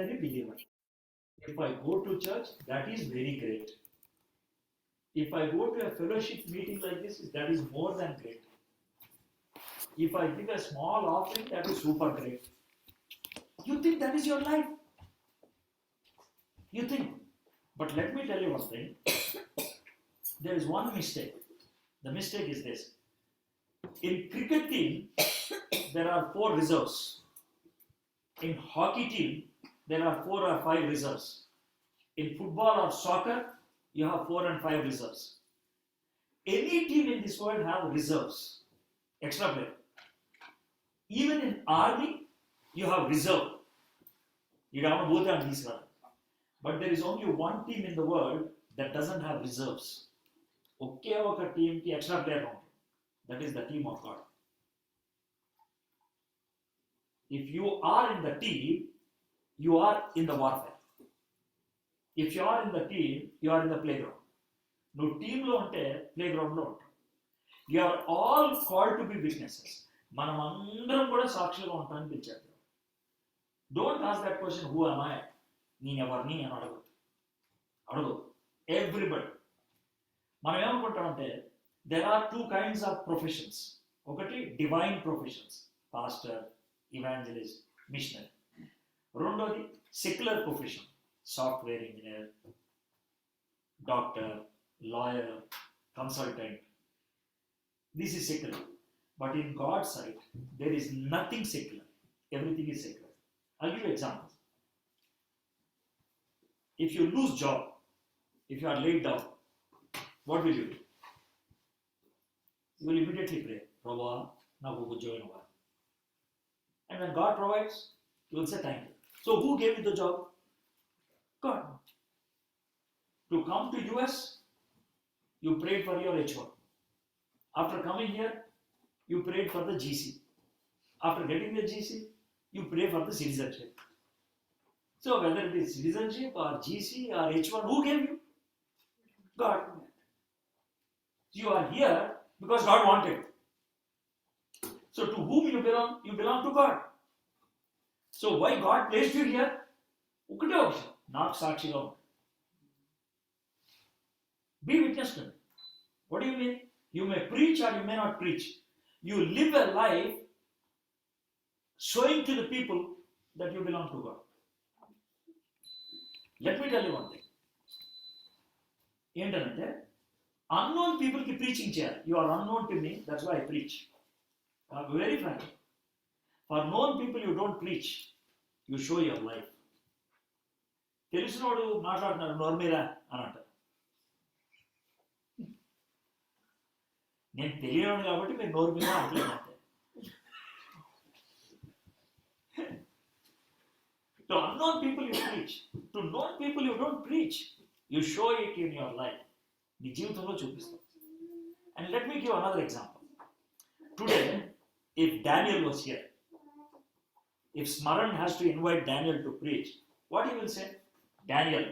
ordinary believer. If I go to church, that is very great. If I go to a fellowship meeting like this, that is more than great. If I give a small offering, that is super great. You think that is your life? You think. But let me tell you one thing. There is one mistake. The mistake is this. In cricket team, there are 4 reserves. In hockey team, there are 4 or 5 reserves. In football or soccer, you have 4 and 5 reserves. Any team in this world have reserves, extra player. Even in army, you have reserve. You don't know both of these. But there is only one team in the world that doesn't have reserves. Okay, oka team ki extra player. That is the team of God. If you are in the team, you are in the warfare. If you are in the team, you are in the playground. No team lo unte playground lo unte. You are all called to be witnesses. మనం అందరం కూడా సాక్షులుగా ఉంటామని పిలిచారు. Don't ask that question, who am I? నేను ఎవరిని అని అడగదు. Everybody. మనం ఏమనుకుంటామంటే there are 2 kinds of professions. ఒకటి divine professions, pastor, evangelist, missionary. రెండోది secular profession, software engineer, doctor, lawyer, consultant. This is secular. But in God's sight, there is nothing secular. Everything is secular. I'll give you examples. If you lose job, if you are laid down, what will you do? You will immediately pray, Prabhu, now go join over. And when God provides, you will say thank you. So who gave you the job? God. To come to US, you prayed for your H1. After coming here, you prayed for the GC. After getting the GC, you pray for the citizenship. So whether it is citizenship or GC or H1, who gave you? God. You are here because God wanted. So to whom you belong? You belong to God. So why God placed you here? Ukate option, not sakshiga. Be witness to me. What do you mean? You may preach or you may not preach. You live a life showing to the people that you belong to God. Let me tell you one thing. ఏంటంటే unknown people ki preaching చేయాలి. You are unknown to me, that's why I preach. I'm very frank. For known people you don't preach, you show your life. తెలిసినోడు మాట్లాడుతున్నాడు నోర్మీరా అని అంటారు. నేను తెలియను కాబట్టి మీరు నోర్మీరా అంటలేదు అంతే. To unknown people you preach. To known people you don't preach. You show it in your life. నీ జీవితంలో చూపిస్తావు. And let me give another example. Today, if Daniel was here, if Smaran has to invite Daniel to preach, what he will say? Daniel,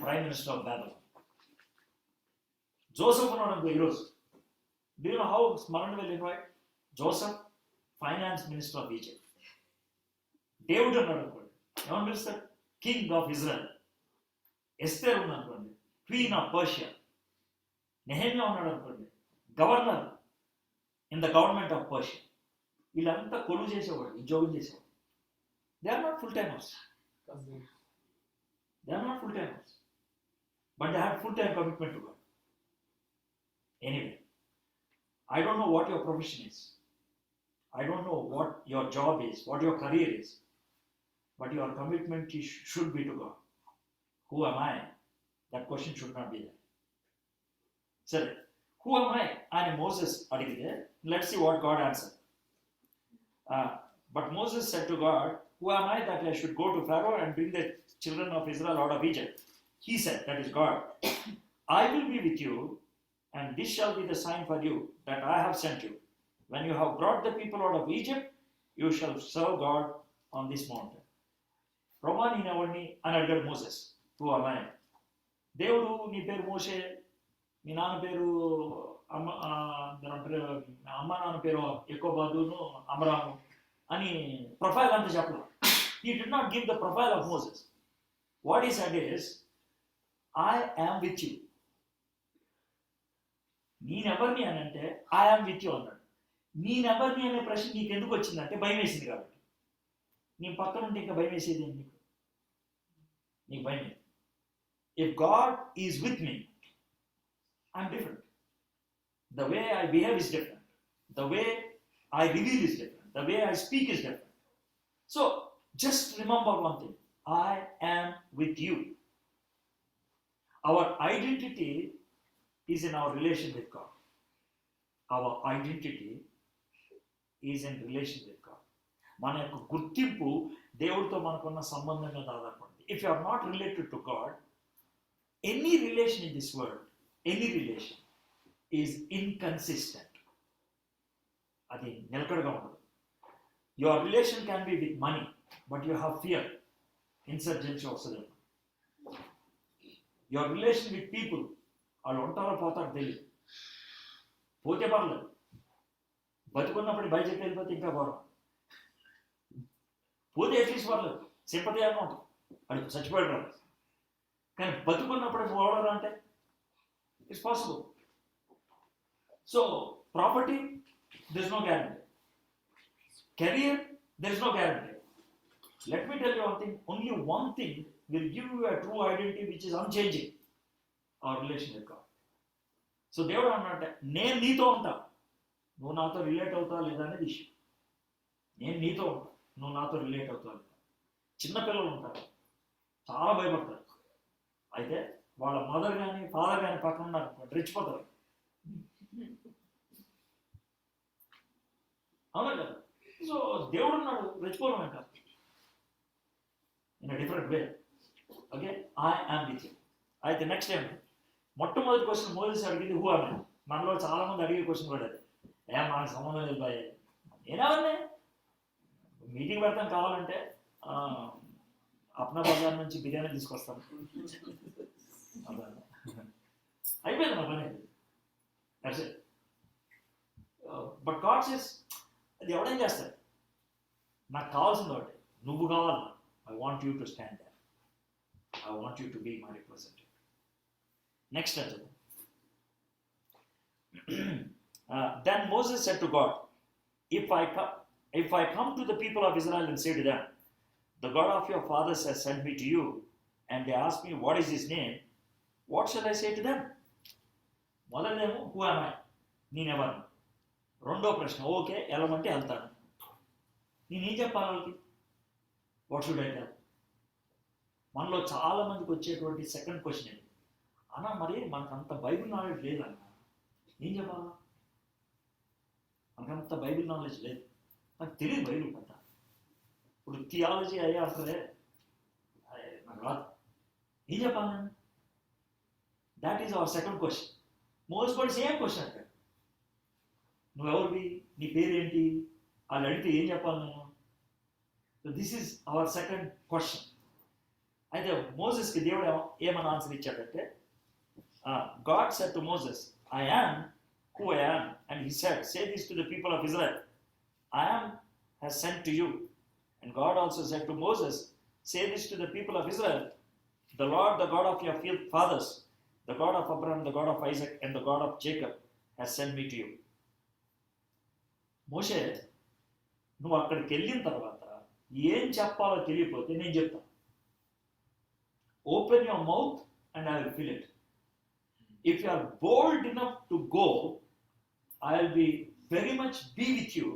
Prime Minister of Babylon. Joseph on the heroes. Do you know how Smaran will invite? Joseph, Finance Minister of Egypt. David on Minister, King of Israel. Esther on Queen of Persia. Nehemiah on Governor in the government of Persia. వీళ్ళంతా కొలువు చేసేవాడు, ఉద్యోగం చేసేవాడు. They are not full-timers. They are not full-timers. But they have full-time commitment to God. Anyway, I don't know what your profession is. I don't know what your job is, what your career is. But your commitment should be to God. Who am I? That question should not be there. Sir, who am I? I am Moses. Let's see what God answered. But Moses said to God, who am I that I should go to Pharaoh and bring the children of Israel out of Egypt? He said, that is God, I will be with you, and this shall be the sign for you that I have sent you. When you have brought the people out of Egypt, you shall serve God on this mountain. Roma నీనెవడిని అని అడిగాడు Moses. Who am I? దేవుడు నీ పేరు మోషే, మీ నాన్న పేరు అమ్మ నాన్న పేరు ఎక్కుబాదును అమరాము అని ప్రొఫైల్ అంతా చెప్పలేదు. He did not give the profile of Moses. What he said is, I am with you. నేనెవరిని అని అంటే ఐ ఆమ్ విత్ యూ అన్నాడు. నేనెవరిని అనే ప్రశ్న నీకు ఎందుకు వచ్చిందంటే భయం వేసింది కాబట్టి. నీ పక్కన ఉంటే ఇంకా భయం వేసేది ఏంటి నీకు భయం లేదు. If God is with me, I'm different. The way I behave is different. The way I reveal is different. The way I speak is different. So, just remember one thing. I am with you. Our identity is in our relation with God. Our identity is in relation with God. మన యొక్క గుర్తింపు దేవుడితో మనకున్న సంబంధం మీద ఆధారపడింది. If you are not related to God, any relation in this world, any relation is inconsistent. అది నిలకడగా ఉండదు. Your relation can be with money, but you have fear. Insurgency వస్తుంది. Your relation with people, వాళ్ళు ఉంటారో పోతారో తెలియదు. పోతే పర్లేదు, బతుకున్నప్పుడు బయటకు వెళ్ళిపోతే ఇంకా గౌరవం. పోతే అట్లీస్ట్ పర్లేదు, సింపతి అన్న ఉంటుంది, వాడికి చచ్చిపోయాడు రాదు. కానీ బతుకున్నప్పుడు పోవడం అంటే it's possible. So, property, there is no guarantee. Career, there is no guarantee. Let me tell you one thing, only one thing will give you a true identity which is unchanging, our relation with God. So, దేవుడు అన్నట్టే, నేను నీతో ఉంటా, నువ్వు నాతో relate అవుతావా లేదా అనేది ఇష్యూ. నేను నీతో ఉంటా, నువ్వు నాతో రిలేట్ అవుతావా లేదా. చిన్నపిల్లలు ఉంటారు, చాలా భయపడతారు. అయితే వాళ్ళ మదర్ కానీ ఫాదర్ కానీ పక్కన ఉన్నారు, రెచ్చిపోతారు. అవునా కదా? సో దేవుడు ఉన్నాడు, రెచ్చిపోవడం అంటారు in different way. Okay, I am with you. అయితే నెక్స్ట్ టైం మొట్టమొదటి క్వశ్చన్ మోసెస్ అడిగింది హూ ఆర్. మనలో చాలా మంది అడిగే క్వశ్చన్ కూడా అది. మనకు సంబంధం లేదు బాయ్, నేనేమన్నా మీటింగ్ పెడతాం కావాలంటే అప్నా బజార్ నుంచి బిర్యానీ తీసుకొస్తాను, అయిపోయింది నా పని. That's it. But God says, అది ఎవడేం చేస్తాడు, నాకు కావాల్సింది ఒకటి, నువ్వు కావాలి. I want you to stand there, I want you to be my representative. Next అది. Then Moses said to God, if I come to the people of Israel and say to them, the God of your fathers has sent me to you, and they ask me what is his name, what shall I say to them? మొదటిదేమో who am I, నేనెవరు. రెండో ప్రశ్న, okay వెళ్ళమంటే వెళ్తాను, నేనేం చెప్పాలి వాళ్ళకి, what should I tell. మనలో చాలా మందికి వచ్చేటువంటి సెకండ్ క్వశ్చన్ ఏంటి, అన్న మరి మనకంత బైబిల్ నాలెడ్జ్ లేదన్న, ఏం చెప్పాలా, మనకంత బైబిల్ నాలెడ్జ్ లేదు, నాకు తెలియదు బైబిల్ అంతా. ఇప్పుడు థియాలజీ అయ్యా అసలే నాకు రాదు, ఏం చెప్పాలి నేను. That is our second question. Most కూడా సేమ్ క్వశ్చన్ అంటాడు, నువ్వెవరివి, నీ పేరేంటి, వాళ్ళు అడిగితే ఏం చెప్పాలి నేను. So this is our second question. అయితే మోసెస్కి దేవుడు ఏమని ఆన్సర్ ఇచ్చాడంటే, God said to Moses, I am who I am, and he said, say this to the people of Israel, I am has sent to you. And God also said to Moses, say this to the people of Israel, the Lord, the God of your fathers, the God of Abraham, the God of Isaac, and the God of Jacob has sent me to you. మోషే, నువ్వు అక్కడికి వెళ్ళిన తర్వాత ఏం చెప్పాలో తెలియకపోతే నేను చెప్తాను. Open your mouth and I will fill it. If you are bold enough to go, I will be very much be with you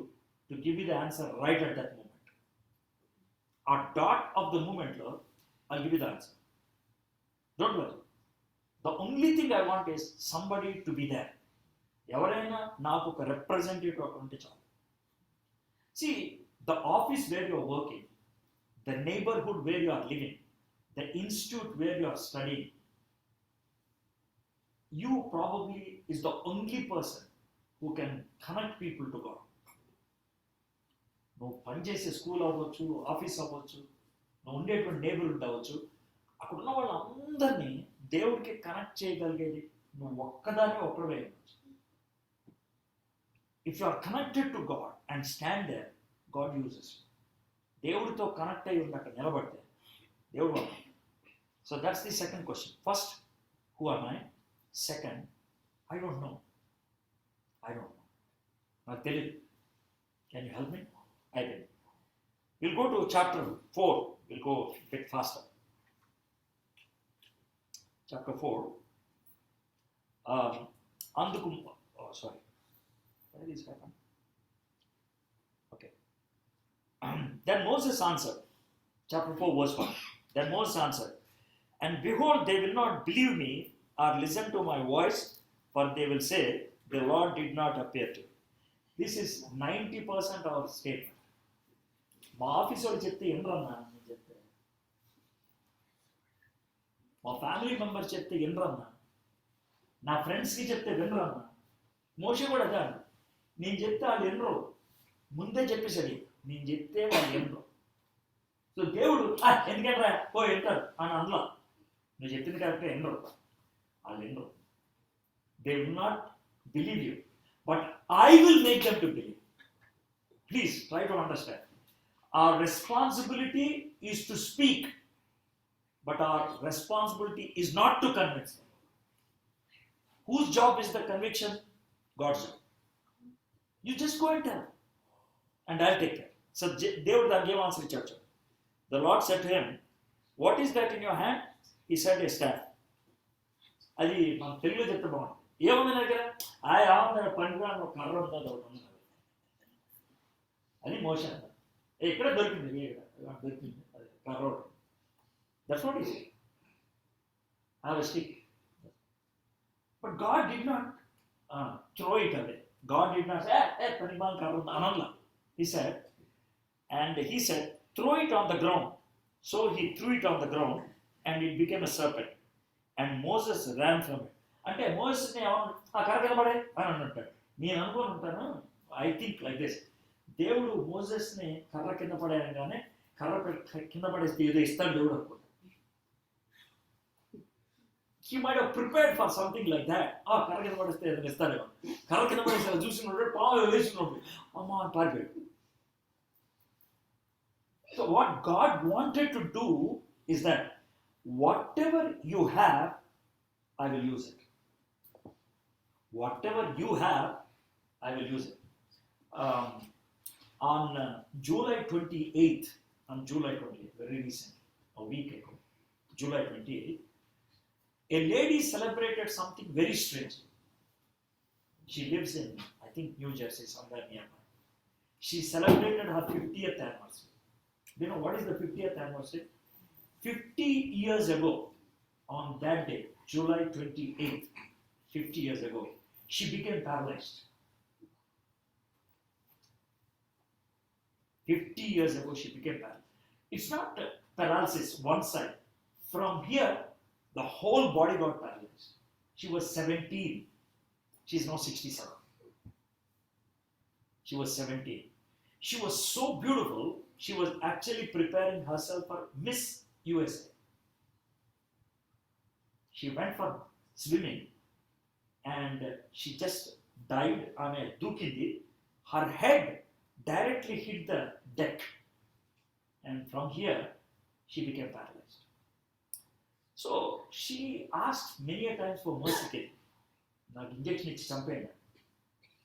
to give you the answer right at that moment. A dot of the moment, Lord, I'll give you the answer. Don't worry. The only thing I want is somebody to be there. ఎవరైనా నాకు ఒక representative ఉంటే చాలు. See, the office where you are working, the neighborhood where you are living, the institute where you are studying, you probably is the only person who can connect people to God. నువ్వు పనిచేసే school అవ్వచ్చు, office అవ్వచ్చు, నువ్వు ఉండేటువంటి neighbourhood అవ్వచ్చు, అక్కడ ఉన్న వాళ్ళందరినీ దేవుడికి కనెక్ట్ చేయగలిగేది నువ్వు ఒక్కదాన్ని ఒక్కడే అవ్వచ్చు. If you are connected to God and stand there, God uses you. దేవుడితో కనెక్ట్ అయ్యి ఉండి అక్కడ నిలబడితే దేవుడు. So that's the second question. First, who are my? Second, I don't know. నాకు తెలియదు. Can you help me? I will. Will go to chapter 4. Will go bit faster. Chapter 4. అందుకు sorry, where is happened? Okay. Then Moses answered, chapter 4 verse 1. Then Moses answered, and behold, they will not believe me or listen to my voice, for they will say, the Lord did not appear to you. This is 90% our statement. మా office వాళ్ళు చెప్తే ఎన్రన్నా నేను చెప్తే, మా family members చెప్తే ఎన్రన్నా, నా ఫ్రెండ్స్కి చెప్తే వినరన్నా. మోషే కూడా కాదు, నేను చెప్తే వాళ్ళు ఎన్నరు, ముందే చెప్పేసరి నేను చెప్తే వాళ్ళు ఎన్నరు. సో దేవుడు ఎందుకంటే ఓ ఎంటారు అని అందులో నువ్వు చెప్పింది కరెక్టే ఎన్నరు, వాళ్ళు ఎన్నరు. They will not believe you, but I will make them to believe. Please try to understand. Our responsibility is to speak, but our responsibility is not to convince them. Whose job is the conviction? God's job. You just go and tell, and I'll take care. So David gave answer to church. The Lord said to him, what is that in your hand? He said, a staff. అది మన తెలుగులో చెప్తే బాగుంటుంది. ఏముంది నా దగ్గర? ఏముంది పనికిరాని ఒక కర్ర ఉంటుంది, ఒకటి ఉంది. అది మోషే అంటారు. ఎక్కడ దొరికింది? దొరికింది అది కర్ర ఒకటి. That's what is it. Have a stick. But God did not throw it away. God did not say, panimal karra analla. He said, throw it on the ground. So he threw it on the ground, and it became a serpent. And Moses ran from it. అంటే మోసెస్ని ఆ కర్ర కింద పడే అని అంటాడు. నేను అనుకుని ఉంటాను, ఐ థింక్ లైక్ దిస్. దేవుడు మోసెస్ని కర్ర కింద పడేయగానే కర్ర కింద పడేస్తే ఏదో ఇస్తాడు దేవుడు అనుకుంటాడు. He might have prepared for something like that. కర్ర కింద పడేస్తే ఏదో ఇస్తాడేమో. కర్ర కింద పడేస్తే చూసినప్పుడు పాము వేసినప్పుడు అమ్మ అని పారిపోయాడు. So what God wanted to do is that whatever you have, I will use it. Whatever you have, I will use it. On July 28th, very recent, a week ago, July 28th, a lady celebrated something very strange. She lives in, I think, New Jersey, somewhere nearby. She celebrated her 50th anniversary. Do you know what is the 50th anniversary? 50 years ago, on that day, July 28th, 50 years ago, she became paralyzed. 50 years ago, she became paralyzed. It's not paralysis, one side. From here, the whole body got paralyzed. She was 17. She's now 67. She was 17. She was so beautiful, she was actually preparing herself for Miss USA. She went for swimming and she just died on a dukindi. Her head directly hit the deck, and from here she became paralyzed. So she asked many a times for mercy. Now injection is something.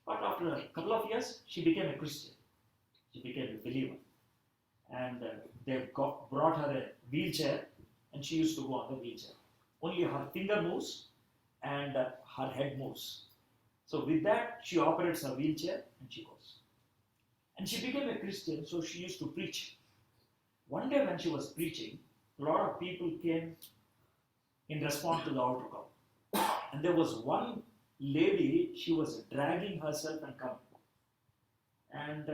But after a couple of years, she became a Christian. She became a believer. And they brought her a wheelchair, and she used to go on the wheelchair. Only her finger moves and her head moves. So with that, she operates her wheelchair and she goes. And she became a Christian, so she used to preach. One day when she was preaching, a lot of people came in response to the altar call. And there was one lady, she was dragging herself and coming. And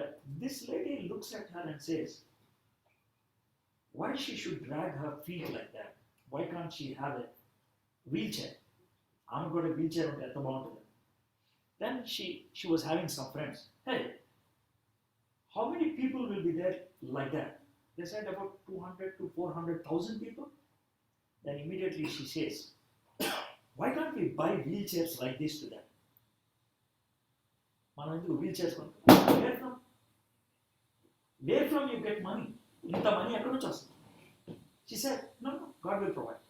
this lady looks at her and says, why she should drag her feet like that? Why can't she have a wheelchair? I'm got a wheelchair at the mountain. Then she was having some friends. Hey, how many people will be there like that? They said about 200 to 400,000 people. Then immediately she says, why can't we buy wheelchairs like this to them? Wheelchairs. Where from you get money? ఇంత money ఎక్కడి నుంచి వస్తుంది? She said, no, God will provide.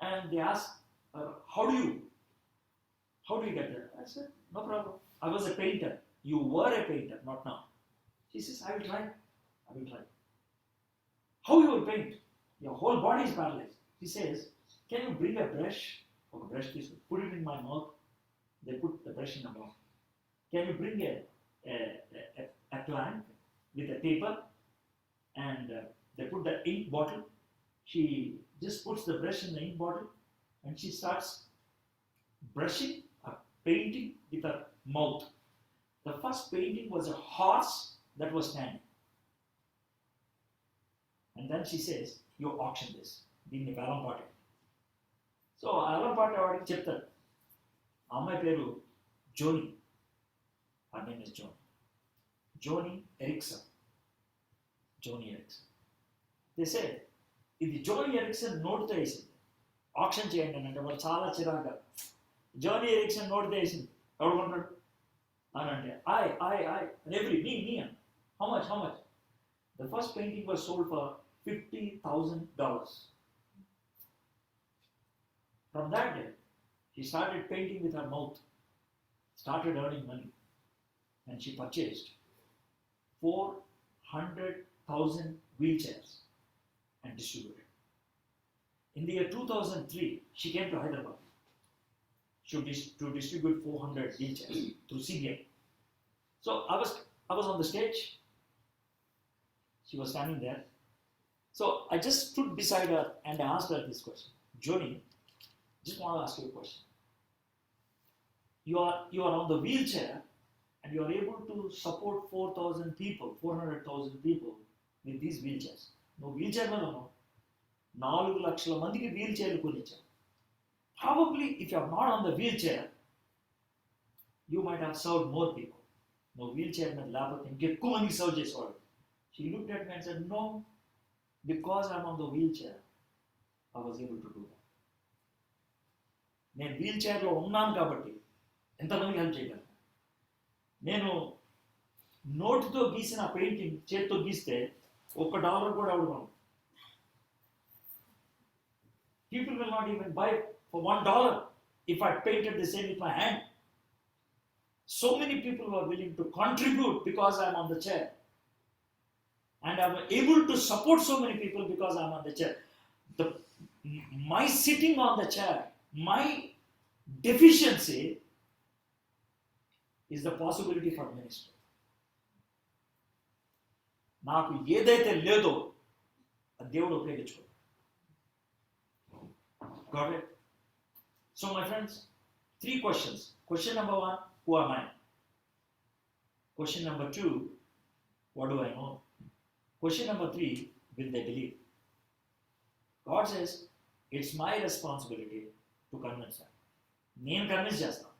And they asked, how do you get there? I said, no problem. I was a painter. You were a painter, not now. She says, I will try. How you will paint? Your whole body is paralyzed. She says, can you bring a brush? Okay, brush, put it in my mouth. They put the brush in the mouth. Can you bring a plank with a paper? And they put the ink bottle. She just puts the brush in the ink bottle and she starts brushing or painting with her mouth. The first painting was a horse that was standing. And then she says, you auction this. దీన్ని వేలం పాట. So వేలం పాట వాడికి చెప్తాడు. ఆ అమ్మాయి పేరు జోని. Her name is Joni. Joni Erickson. They said, ఇది జోనీ ఎరిక్సన్ నోట్తో వేసింది, ఆప్షన్ చేయండి అని అంటే వాళ్ళు చాలా చిరాగా, జోనీ ఎరిక్సన్ నోట్తో వేసింది ఎవడు కొంటాడు అని అంటే and every me and how much? The first painting was sold for $50,000. From that day she started painting with her mouth, started earning money, and she purchased 400,000 wheelchairs and distributed. In the year 2003, she came to Hyderabad to distribute 400 wheelchairs through CBI. So I was on the stage. She was standing there. So I just stood beside her and I asked her this question. Joni, just want to ask you a question. You are on the wheelchair and you are able to support 400,000 people with these wheelchairs. No wheelchair మీద ఉన్నావు, 4 లక్షల మందికి wheel చైర్లు కొనిచ్చావు. Probably if you are not on the wheelchair, you might have served more people. No wheelchair మీద లేకపోతే ఇంకెక్కువ మందికి serve చేసేవాడు. She looked at me and said, no, because I am on the wheelchair, I was able to do that. నేను wheel చైర్లో ఉన్నాను కాబట్టి ఎంతమందికి హెల్ప్ చేయగలను. నేను నోటితో గీసిన పెయింటింగ్ చేతితో గీస్తే $1 కూడా అవ్వడం. People will not even buy for $1 if I painted the same with my hand. So many people were willing to contribute because I am on the chair. And I am able to support so many people because I am on the chair. My sitting on the chair, my deficiency is the possibility for ministry. నాకు ఏదైతే లేదో అది దేవుడు ఉపయోగించుకో. Got it? So my friends, 3 questions. Question number 1, who am I? Question number 2, what do I know? Question number 3, will they believe? God says, it's my responsibility to convince them. నేను convince చేస్తాను,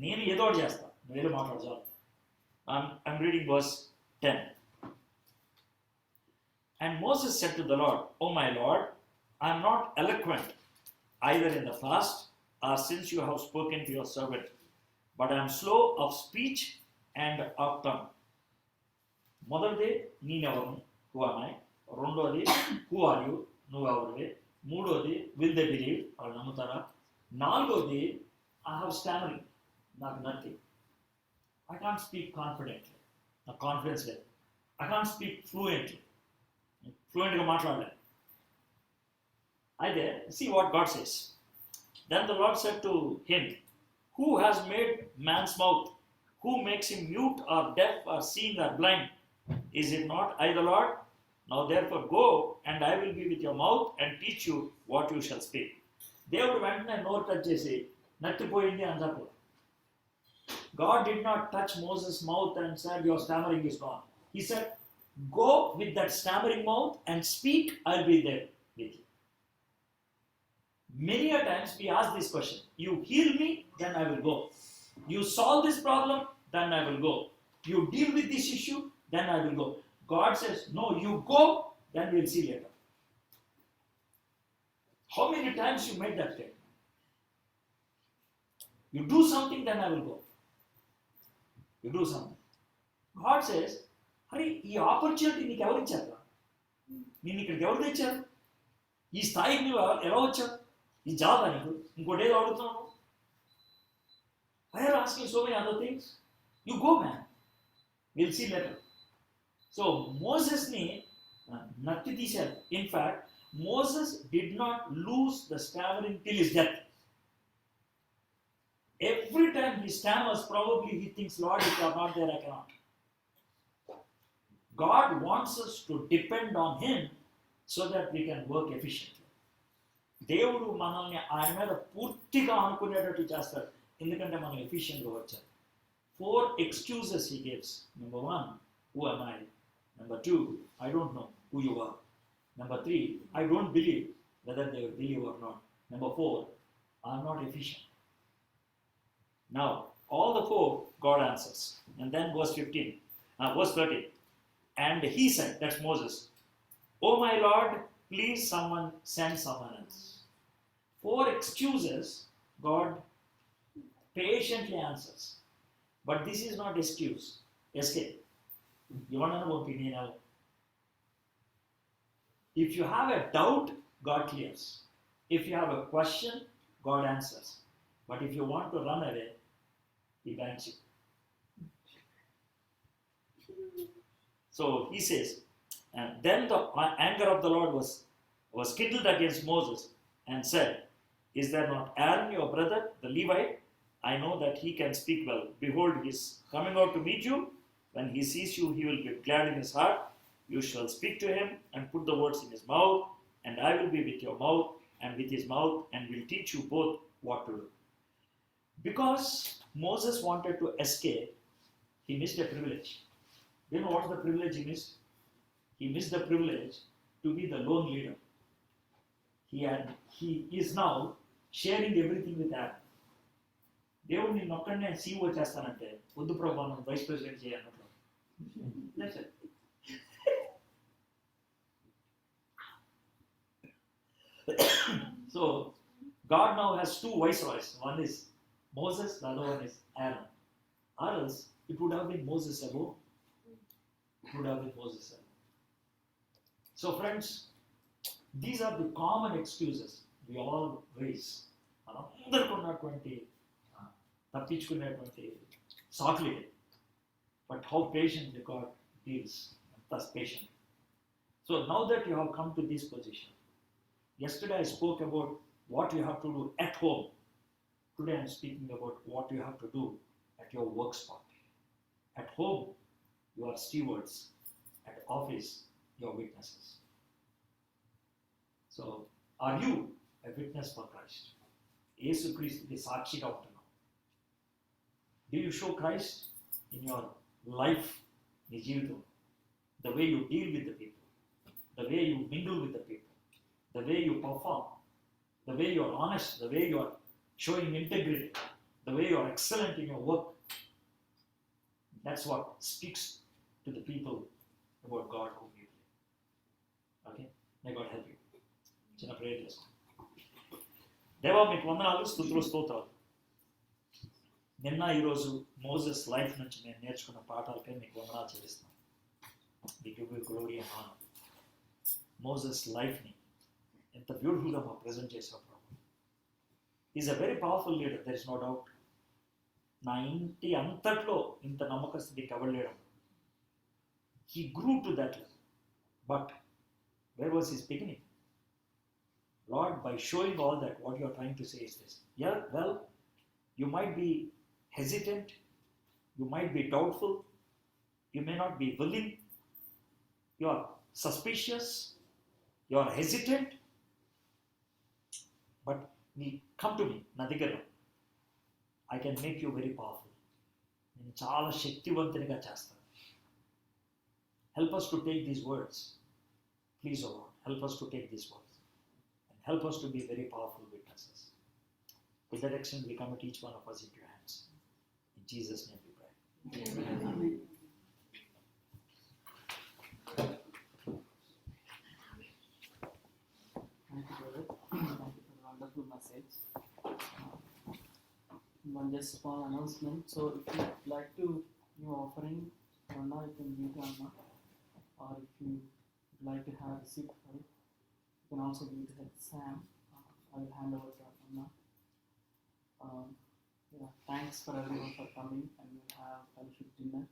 నేను ఏదో ఒకటి చేస్తాను, నువ్వేదో మాట్లాడచాలి. I'm reading verse 10. And Moses said to the Lord, O my Lord, I am not eloquent either in the past or since you have spoken to your servant, but I am slow of speech and of tongue. మొదటిది నేనెవరు, who am I? రెండోది who are you, నువ్వెవరివి? మూడోది will they believe, వాళ్ళు నమ్ముతారా? నాలుగోది I have stammering, నాకు nothing. I can't speak confidently, నాకు confidence లేదు. I can't speak fluently, ఫ్లూయెంట్గా మాట్లాడలేదు. అయితే see what God says. Then the Lord said to him, who has made man's mouth? Who makes him mute or deaf or seeing or blind? Is it not I the Lord? Now therefore go, and I will be with your mouth and teach you what you shall speak. దేవుడు వెంటనే నోరు touch చేసి నత్తిపోయింది అని చెప్పు. God did not touch Moses' mouth and said your stammering is gone. He said, go with that stammering mouth and speak, I'll be there with you. Many a times we ask this question, you heal me, then I will go. You solve this problem, then I will go. You deal with this issue, then I will go. God says, no, you go, then we'll see later. How many times you made that statement? You do something, then I will go. You do something. God says, అరే ఈ opportunity నీకు ఎవరు ఇచ్చారు? నేను ఇక్కడికి ఎవరు తెచ్చారు? ఈ స్థాయికి నువ్వు ఎలా వచ్చావు? ఈ జాబ్ నీకు ఇంకోటి ఏదో అడుగుతున్నావు. I are asking so many other things. You go, man. We'll see later. So Moses ni natti తీశారు. In fact, Moses did not lose the stammering till his death. Every time he stammers, probably he thinks, Lord, if you are not there, I cannot. God wants us to depend on him so that we can work efficiently. దేవుడు మనల్ని ఆయన మీద పూర్తిగా అనుకునేటట్టు చేస్తాడు, ఎందుకంటే మనం ఎఫిషియెంట్గా వచ్చారు. 4 excuses he gives. Number 1, who am I? Number 2, I don't know who you are. Number 3, I don't believe whether they will believe or not. Number 4, I'm not efficient. Now, all the 4, God answers. And then verse 13. And he said, that's Moses, oh my Lord, please someone send someone else. 4 excuses, God patiently answers. But this is not excuse, escape. You want to know what opinion now? If you have a doubt, God clears. If you have a question, God answers. But if you want to run away, he bans you. So he says, and then the anger of the Lord was kindled against Moses and said, is there not Aaron your brother, the Levite? I know that he can speak well. Behold, he is coming out to meet you. When he sees you, he will be glad in his heart. You shall speak to him and put the words in his mouth, and I will be with your mouth and with his mouth, and will teach you both what to do. Because Moses wanted to escape, he missed a privilege. You know what's the privilege he missed? He missed the privilege to be the lone leader. He is now sharing everything with Aaron. దేవుడు నేను ఒక్కడనే CO చేస్తానంటే వద్దు ప్రభా నన్ను vice president చేయాలన్నట్లు. So God now has 2 viceroys. One is Moses, the other one is Aaron. Or else it would have been Moses alone. It would have been Moses alone. So friends, these are the common excuses we all raise. మనందరికీ ఉన్నటువంటి తప్పించుకునేటువంటి సాకులు. But how patiently God deals with us patiently. So now that you have come to this position, yesterday I spoke about what you have to do at home. Today I am speaking about what you have to do at your work spot. At home, you are stewards. At office, you are witnesses. So, are you a witness for Christ? Yesu Kristuki సాక్షిగా ఉంటున్నావు. Do you show Christ in your life, నీ జీవితం? The way you deal with the people, the way you mingle with the people, the way you perform, the way you are honest, the way you are showing integrity, the way you are excellent in your work. That's what speaks to the people about God whom you believe. Okay? May God help you. చిన్న prayer చేసుకోండి. దేవా మీకు వందనాలు, స్తుతులు, స్తోత్రాలు. నిన్న ఈరోజు Moses life నుంచి నేను నేర్చుకున్న పాఠాలపై మీకు వందనాలు చెల్లిస్తున్నాను. We give you glory and honour. Moses లైఫ్ని ఎంత బ్యూటిఫుల్గా మాకు ప్రజెంట్ చేసావు ప్రభు. Is a very powerful leader, there is no doubt. నా ఇంటి అంతట్లో ఇంత నమ్మకస్తుడికి ఎవడలేడం. He grew to that level. But where was his beginning? Lord, by showing all that, what you are trying to say is this. Yeah, well, you might be hesitant, you might be doubtful, you may not be willing, you are suspicious, you are hesitant, but come to me, na దగ్గర. I can make you very powerful. నేను చాలా శక్తివంతునిగా చేస్తాను. Help us to take these words. Please, O Lord, help us to take these words. And help us to be very powerful witnesses. With that action, we commit each one of us into your hands. In Jesus' name we pray. Amen. Thank you, brother. Thank you for the wonderful message. One just small announcement. So if you'd like to give offering, now you can give the you would like to have a receipt for it, you can also give it to Sam. I will hand over to Anna. Yeah, thanks for everyone for coming, and we'll have fellowship dinner.